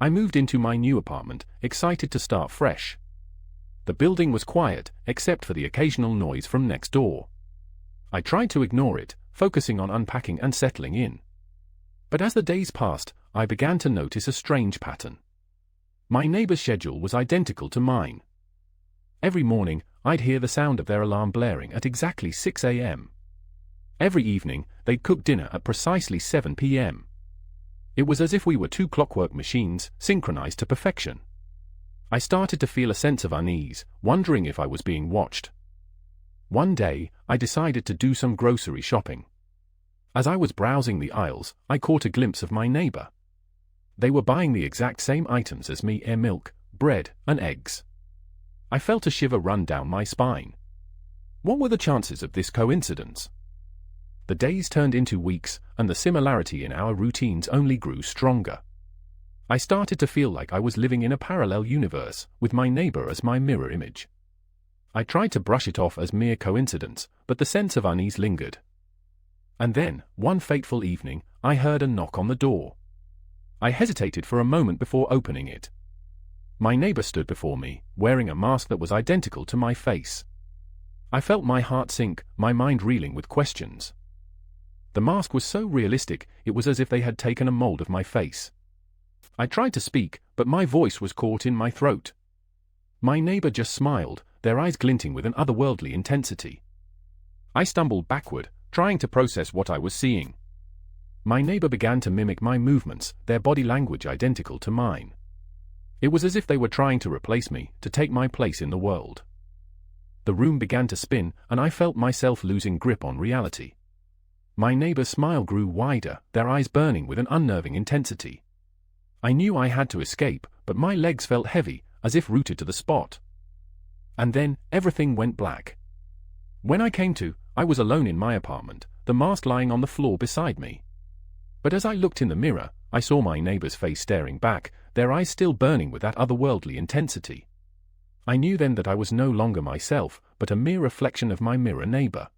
I moved into my new apartment, excited to start fresh. The building was quiet, except for the occasional noise from next door. I tried to ignore it, focusing on unpacking and settling in. But as the days passed, I began to notice a strange pattern. My neighbor's schedule was identical to mine. Every morning, I'd hear the sound of their alarm blaring at exactly 6 a.m. Every evening, they'd cook dinner at precisely 7 p.m. It was as if we were two clockwork machines, synchronized to perfection. I started to feel a sense of unease, wondering if I was being watched. One day, I decided to do some grocery shopping. As I was browsing the aisles, I caught a glimpse of my neighbor. They were buying the exact same items as me: milk, bread, and eggs. I felt a shiver run down my spine. What were the chances of this coincidence? The days turned into weeks, and the similarity in our routines only grew stronger. I started to feel like I was living in a parallel universe, with my neighbor as my mirror image. I tried to brush it off as mere coincidence, but the sense of unease lingered. And then, one fateful evening, I heard a knock on the door. I hesitated for a moment before opening it. My neighbor stood before me, wearing a mask that was identical to my face. I felt my heart sink, my mind reeling with questions. The mask was so realistic, it was as if they had taken a mold of my face. I tried to speak, but my voice was caught in my throat. My neighbor just smiled, their eyes glinting with an otherworldly intensity. I stumbled backward, trying to process what I was seeing. My neighbor began to mimic my movements, their body language identical to mine. It was as if they were trying to replace me, to take my place in the world. The room began to spin, and I felt myself losing grip on reality. My neighbor's smile grew wider, their eyes burning with an unnerving intensity. I knew I had to escape, but my legs felt heavy, as if rooted to the spot. And then, everything went black. When I came to, I was alone in my apartment, the mask lying on the floor beside me. But as I looked in the mirror, I saw my neighbor's face staring back, their eyes still burning with that otherworldly intensity. I knew then that I was no longer myself, but a mere reflection of my mirror neighbor.